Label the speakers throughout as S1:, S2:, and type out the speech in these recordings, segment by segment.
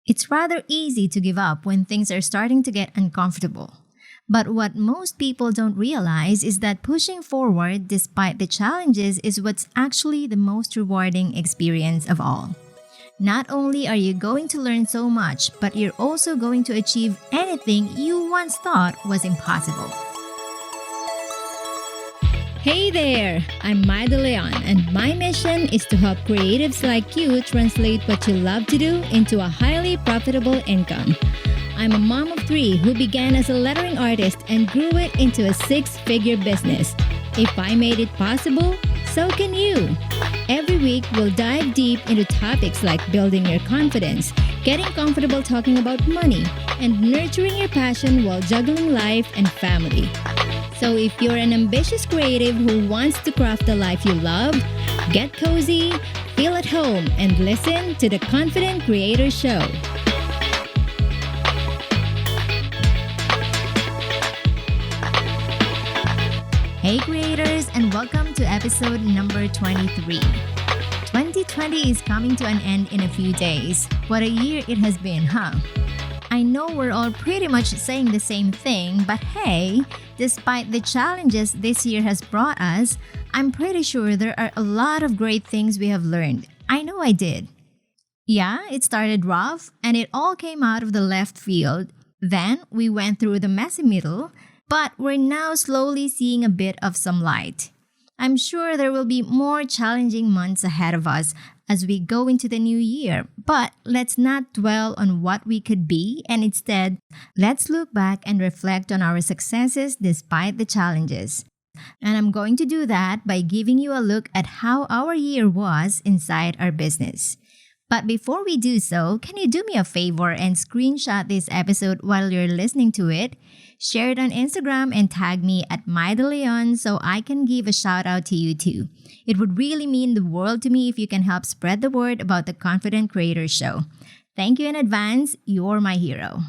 S1: It's rather easy to give up when things are starting to get uncomfortable. But what most people don't realize is that pushing forward despite the challenges is what's actually the most rewarding experience of all. Not only are you going to learn so much, but you're also going to achieve anything you once thought was impossible. Hey there! I'm Maida Leon, and my mission is to help creatives like you translate what you love to do into a highly profitable income. I'm a mom of 3 who began as a lettering artist and grew it into a 6-figure business. If I made it possible, so can you. Every week, we'll dive deep into topics like building your confidence, getting comfortable talking about money, and nurturing your passion while juggling life and family. So if you're an ambitious creative who wants to craft the life you love, get cozy, feel at home, and listen to the Confident Creator Show. Hey creators, and welcome to episode number 23. 2020 is coming to an end in a few days. What a year it has been, huh? I know we're all pretty much saying the same thing, but hey, despite the challenges this year has brought us, I'm pretty sure there are a lot of great things we have learned. I know I did. Yeah, it started rough, and it all came out of the left field. Then we went through the messy middle, but we're now slowly seeing a bit of some light. I'm sure there will be more challenging months ahead of us as we go into the new year, but let's not dwell on what we could be, and instead, let's look back and reflect on our successes despite the challenges. And I'm going to do that by giving you a look at how our year was inside our business. But before we do so, can you do me a favor and screenshot this episode while you're listening to it? Share it on Instagram and tag me at Maida Leon so I can give a shout out to you too. It would really mean the world to me if you can help spread the word about the Confident Creator Show. Thank you in advance. You're my hero.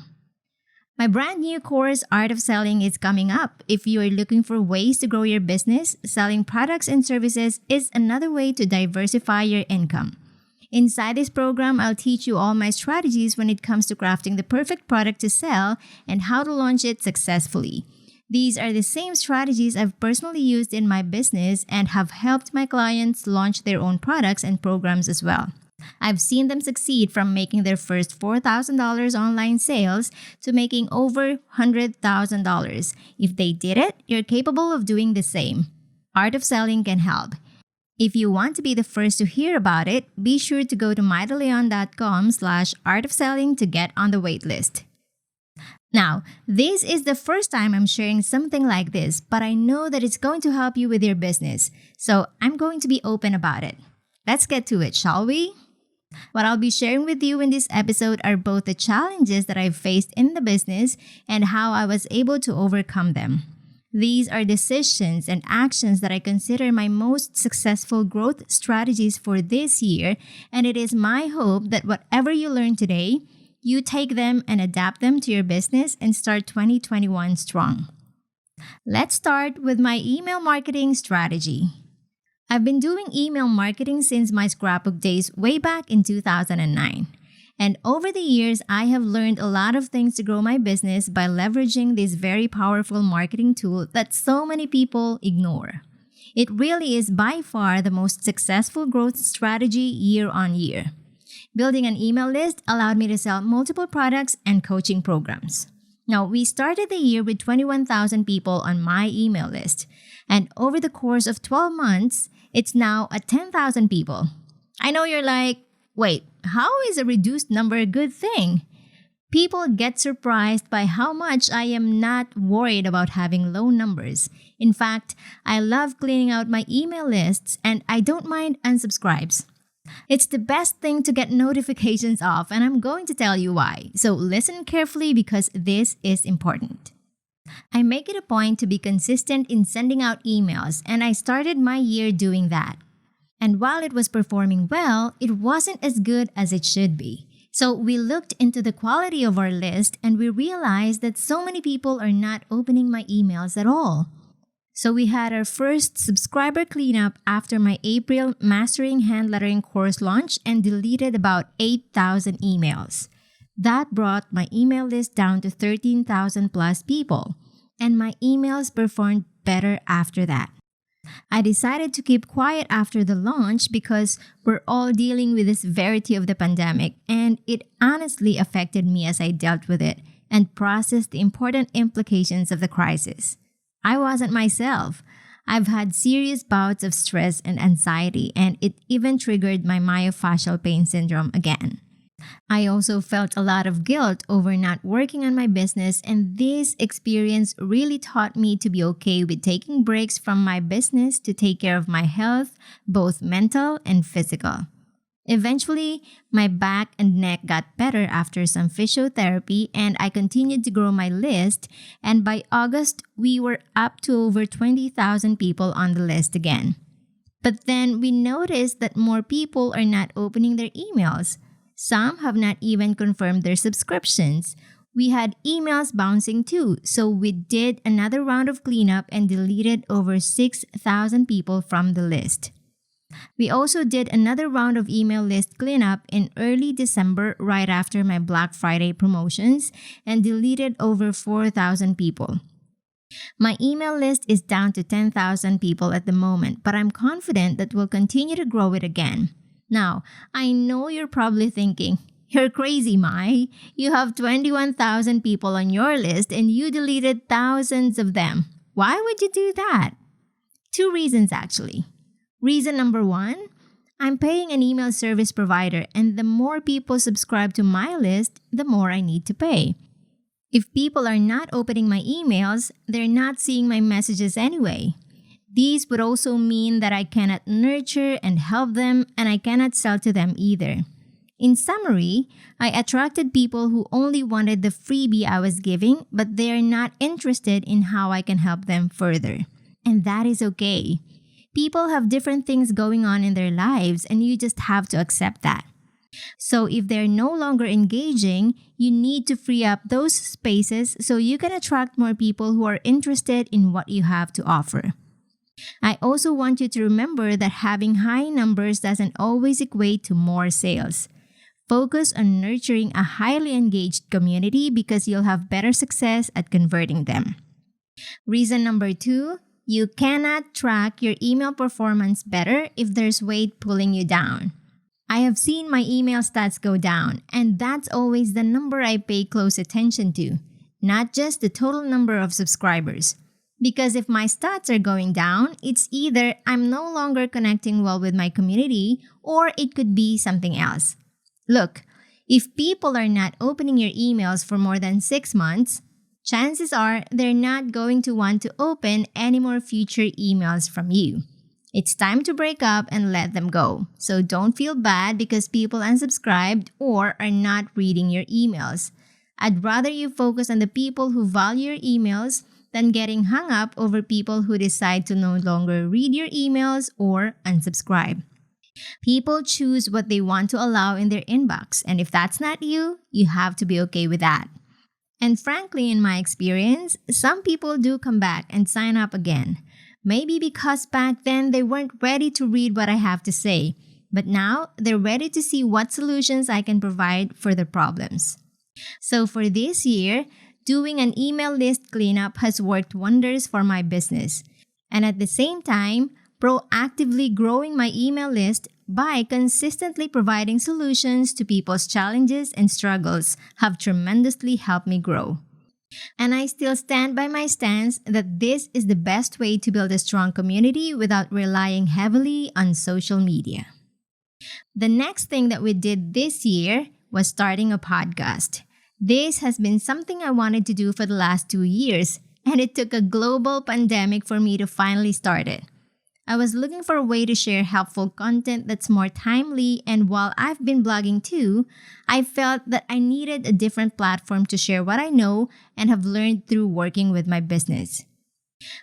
S1: My brand new course, Art of Selling, is coming up. If you are looking for ways to grow your business, selling products and services is another way to diversify your income. Inside this program, I'll teach you all my strategies when it comes to crafting the perfect product to sell and how to launch it successfully. These are the same strategies I've personally used in my business and have helped my clients launch their own products and programs as well. I've seen them succeed from making their first $4,000 online sales to making over $100,000. If they did it, you're capable of doing the same. Art of Selling can help. If you want to be the first to hear about it, be sure to go to maidaleon.com/artofselling to get on the waitlist. Now, this is the first time I'm sharing something like this, but I know that it's going to help you with your business, so I'm going to be open about it. Let's get to it, shall we? What I'll be sharing with you in this episode are both the challenges that I've faced in the business and how I was able to overcome them. These are decisions and actions that I consider my most successful growth strategies for this year, and it is my hope that whatever you learn today, you take them and adapt them to your business and start 2021 strong. Let's start with my email marketing strategy. I've been doing email marketing since my scrapbook days way back in 2009. And over the years, I have learned a lot of things to grow my business by leveraging this very powerful marketing tool that so many people ignore. It really is by far the most successful growth strategy year on year. Building an email list allowed me to sell multiple products and coaching programs. Now, we started the year with 21,000 people on my email list. And over the course of 12 months, it's now at 10,000 people. I know you're like, wait, how is a reduced number a good thing? People get surprised by how much I am not worried about having low numbers. In fact, I love cleaning out my email lists and I don't mind unsubscribes. It's the best thing to get notifications off, and I'm going to tell you why. So listen carefully because this is important. I make it a point to be consistent in sending out emails, and I started my year doing that. And while it was performing well, it wasn't as good as it should be. So we looked into the quality of our list and we realized that so many people are not opening my emails at all. So we had our first subscriber cleanup after my April Mastering Hand Lettering course launch and deleted about 8,000 emails. That brought my email list down to 13,000 plus people, and my emails performed better after that. I decided to keep quiet after the launch because we're all dealing with the severity of the pandemic, and it honestly affected me as I dealt with it and processed the important implications of the crisis. I wasn't myself. I've had serious bouts of stress and anxiety, and it even triggered my myofascial pain syndrome again. I also felt a lot of guilt over not working on my business, and this experience really taught me to be okay with taking breaks from my business to take care of my health, both mental and physical. Eventually, my back and neck got better after some physiotherapy, and I continued to grow my list, and by August, we were up to over 20,000 people on the list again. But then we noticed that more people are not opening their emails. Some have not even confirmed their subscriptions. We had emails bouncing too, so we did another round of cleanup and deleted over 6,000 people from the list. We also did another round of email list cleanup in early December right after my Black Friday promotions and deleted over 4,000 people. My email list is down to 10,000 people at the moment, but I'm confident that we'll continue to grow it again. Now, I know you're probably thinking, "You're crazy, Mai. You have 21,000 people on your list and you deleted thousands of them. Why would you do that?" Two reasons actually. Reason number one, I'm paying an email service provider, and the more people subscribe to my list, the more I need to pay. If people are not opening my emails, they're not seeing my messages anyway. These would also mean that I cannot nurture and help them, and I cannot sell to them either. In summary, I attracted people who only wanted the freebie I was giving, but they are not interested in how I can help them further. And that is okay. People have different things going on in their lives, and you just have to accept that. So if they're no longer engaging, you need to free up those spaces so you can attract more people who are interested in what you have to offer. I also want you to remember that having high numbers doesn't always equate to more sales. Focus on nurturing a highly engaged community because you'll have better success at converting them. Reason number two, you cannot track your email performance better if there's weight pulling you down. I have seen my email stats go down, and that's always the number I pay close attention to, not just the total number of subscribers. Because if my stats are going down, it's either I'm no longer connecting well with my community, or it could be something else. Look, if people are not opening your emails for more than 6 months, chances are they're not going to want to open any more future emails from you. It's time to break up and let them go. So don't feel bad because people unsubscribed or are not reading your emails. I'd rather you focus on the people who value your emails than getting hung up over people who decide to no longer read your emails or unsubscribe. People choose what they want to allow in their inbox, and if that's not you, you have to be okay with that. And frankly, in my experience, some people do come back and sign up again. Maybe because back then they weren't ready to read what I have to say, but now they're ready to see what solutions I can provide for their problems. So for this year, doing an email list cleanup has worked wonders for my business. And at the same time, proactively growing my email list by consistently providing solutions to people's challenges and struggles have tremendously helped me grow. And I still stand by my stance that this is the best way to build a strong community without relying heavily on social media. The next thing that we did this year was starting a podcast. This has been something I wanted to do for the last 2 years, and it took a global pandemic for me to finally start it. I was looking for a way to share helpful content that's more timely, and while I've been blogging too, I felt that I needed a different platform to share what I know and have learned through working with my business.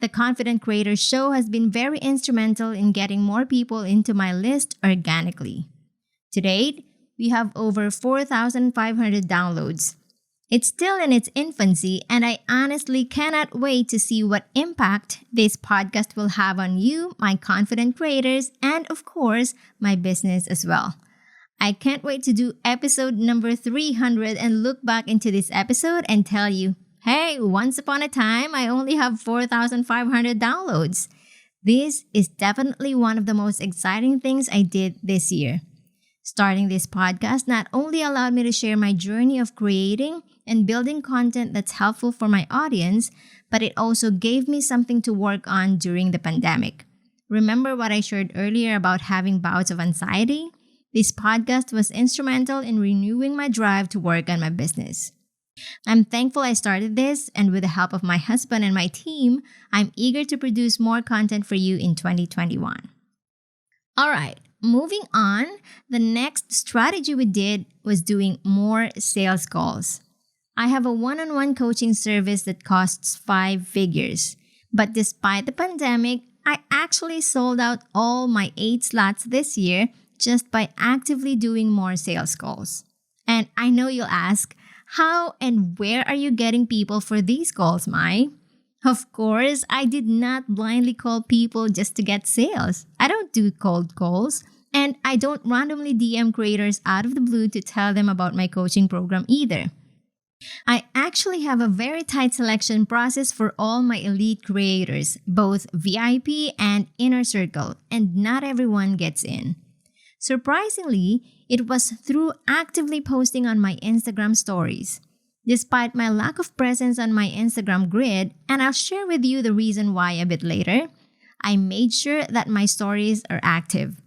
S1: The Confident Creator Show has been very instrumental in getting more people into my list organically. To date, we have over 4,500 downloads. It's still in its infancy, and I honestly cannot wait to see what impact this podcast will have on you, my confident creators, and of course, my business as well. I can't wait to do episode number 300 and look back into this episode and tell you, hey, once upon a time, I only have 4,500 downloads. This is definitely one of the most exciting things I did this year. Starting this podcast not only allowed me to share my journey of creating and building content that's helpful for my audience, but it also gave me something to work on during the pandemic. Remember what I shared earlier about having bouts of anxiety? This podcast was instrumental in renewing my drive to work on my business. I'm thankful I started this, and with the help of my husband and my team, I'm eager to produce more content for you in 2021. All right, moving on, the next strategy we did was doing more sales calls. I have a one-on-one coaching service that costs 5 figures, but despite the pandemic, I actually sold out all my 8 slots this year just by actively doing more sales calls. And I know you'll ask, how and where are you getting people for these calls, Mai? Of course, I did not blindly call people just to get sales. I don't do cold calls, and I don't randomly DM creators out of the blue to tell them about my coaching program either. I actually have a very tight selection process for all my elite creators, both VIP and inner circle, and not everyone gets in. Surprisingly, it was through actively posting on my Instagram stories. Despite my lack of presence on my Instagram grid, and I'll share with you the reason why a bit later, I made sure that my stories are active.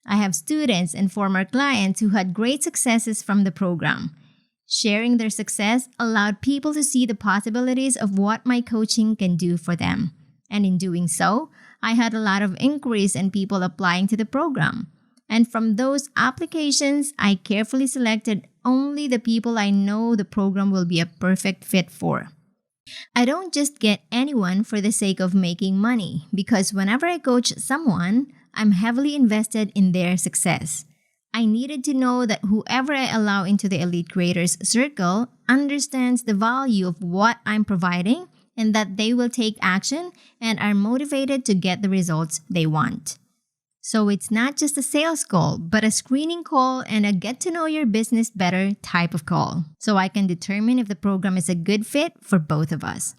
S1: I have students and former clients who had great successes from the program. Sharing their success allowed people to see the possibilities of what my coaching can do for them. And in doing so, I had a lot of inquiries and people applying to the program. And from those applications, I carefully selected only the people I know the program will be a perfect fit for. I don't just get anyone for the sake of making money, because whenever I coach someone, I'm heavily invested in their success. I needed to know that whoever I allow into the elite creators circle understands the value of what I'm providing and that they will take action and are motivated to get the results they want. So it's not just a sales call, but a screening call and a get to know your business better type of call, so I can determine if the program is a good fit for both of us.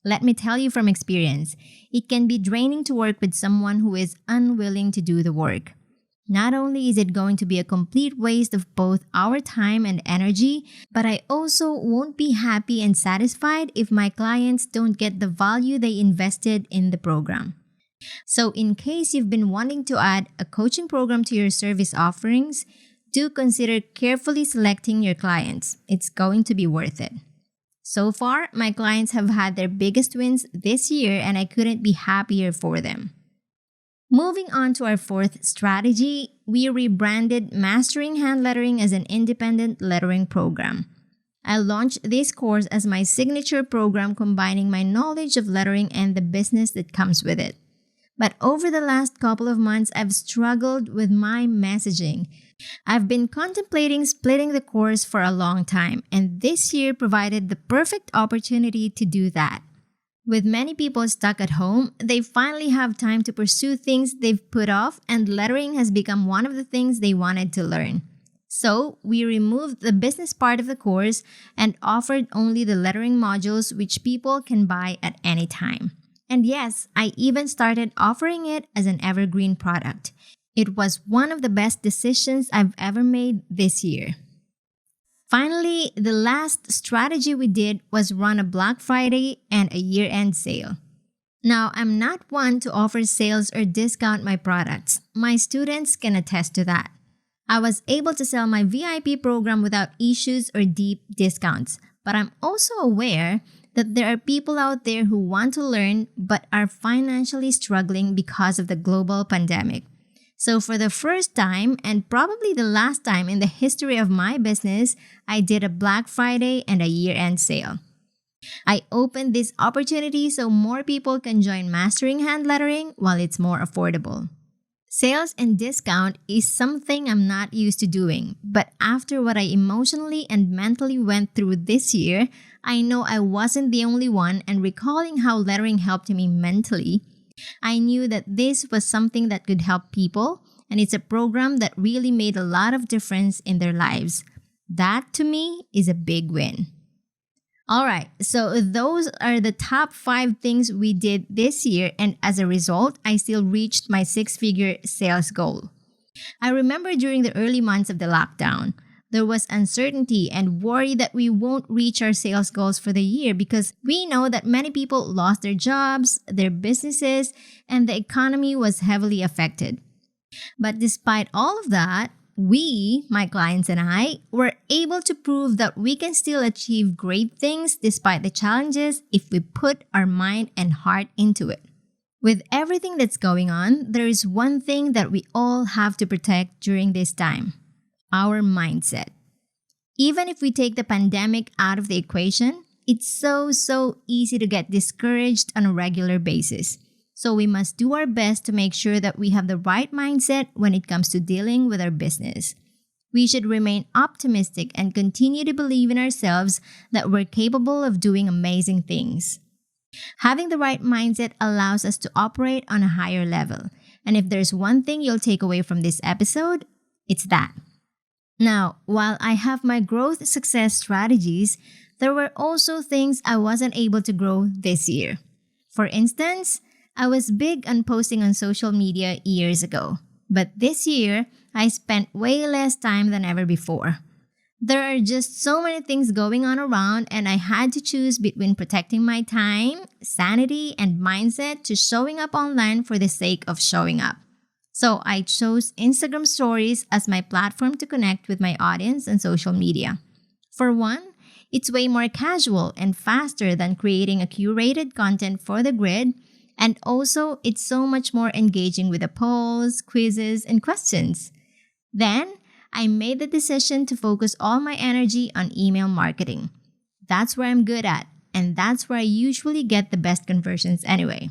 S1: Let me tell you from experience, it can be draining to work with someone who is unwilling to do the work. Not only is it going to be a complete waste of both our time and energy, but I also won't be happy and satisfied if my clients don't get the value they invested in the program. So in case you've been wanting to add a coaching program to your service offerings, do consider carefully selecting your clients. It's going to be worth it. So far, my clients have had their biggest wins this year, and I couldn't be happier for them. Moving on to our 4th strategy, we rebranded Mastering Hand Lettering as an independent lettering program. I launched this course as my signature program, combining my knowledge of lettering and the business that comes with it. But over the last couple of months, I've struggled with my messaging. I've been contemplating splitting the course for a long time, and this year provided the perfect opportunity to do that. With many people stuck at home, they finally have time to pursue things they've put off, and lettering has become one of the things they wanted to learn. So, we removed the business part of the course and offered only the lettering modules, which people can buy at any time. And yes, I even started offering it as an evergreen product. It was one of the best decisions I've ever made this year. Finally, the last strategy we did was run a Black Friday and a year-end sale. Now, I'm not one to offer sales or discount my products. My students can attest to that. I was able to sell my VIP program without issues or deep discounts, but I'm also aware that there are people out there who want to learn but are financially struggling because of the global pandemic. So for the first time, and probably the last time in the history of my business, I did a Black Friday and a year-end sale. I opened this opportunity so more people can join Mastering Hand Lettering while it's more affordable. Sales and discount is something I'm not used to doing, but after what I emotionally and mentally went through this year, I know I wasn't the only one, and recalling how lettering helped me mentally, I knew that this was something that could help people, and it's a program that really made a lot of difference in their lives. That, to me, is a big win. All right, so those are the top 5 things we did this year, and as a result, I still reached my 6-figure sales goal. I remember during the early months of the lockdown, there was uncertainty and worry that we won't reach our sales goals for the year because we know that many people lost their jobs, their businesses, and the economy was heavily affected. But despite all of that, we, my clients and I, were able to prove that we can still achieve great things despite the challenges if we put our mind and heart into it. With everything that's going on, there is one thing that we all have to protect during this time: our mindset. Even if we take the pandemic out of the equation, it's so easy to get discouraged on a regular basis. So we must do our best to make sure that we have the right mindset when it comes to dealing with our business. We should remain optimistic and continue to believe in ourselves that we're capable of doing amazing things. Having the right mindset allows us to operate on a higher level. And if there's one thing you'll take away from this episode, it's that. Now, while I have my growth success strategies, there were also things I wasn't able to grow this year. For instance, I was big on posting on social media years ago, but this year, I spent way less time than ever before. There are just so many things going on around, and I had to choose between protecting my time, sanity, and mindset to showing up online for the sake of showing up. So I chose Instagram Stories as my platform to connect with my audience on social media. For one, it's way more casual and faster than creating a curated content for the grid. And also, it's so much more engaging with the polls, quizzes, and questions. Then, I made the decision to focus all my energy on email marketing. That's where I'm good at, and that's where I usually get the best conversions anyway.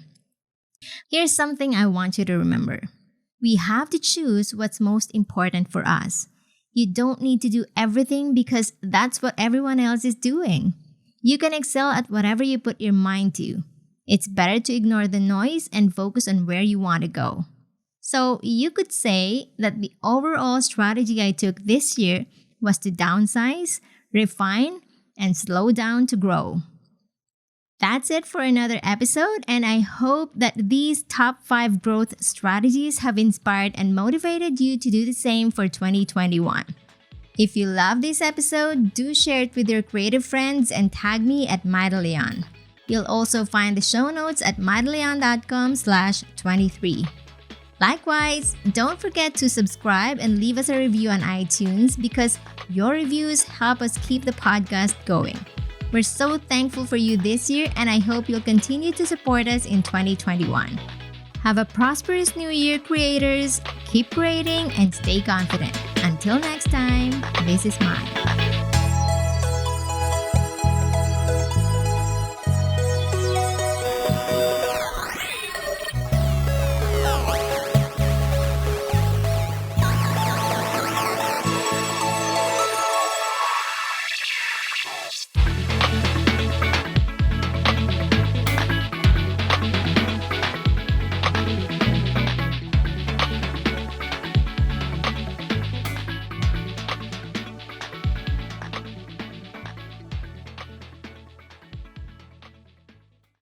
S1: Here's something I want you to remember. We have to choose what's most important for us. You don't need to do everything because that's what everyone else is doing. You can excel at whatever you put your mind to. It's better to ignore the noise and focus on where you want to go. So you could say that the overall strategy I took this year was to downsize, refine, and slow down to grow. That's it for another episode, and I hope that these top 5 growth strategies have inspired and motivated you to do the same for 2021. If you love this episode, do share it with your creative friends and tag me at MyDeLeon. You'll also find the show notes at mydeleon.com/23. Likewise, don't forget to subscribe and leave us a review on iTunes because your reviews help us keep the podcast going. We're so thankful for you this year, and I hope you'll continue to support us in 2021. Have a prosperous new year, creators. Keep creating and stay confident. Until next time, this is Mai.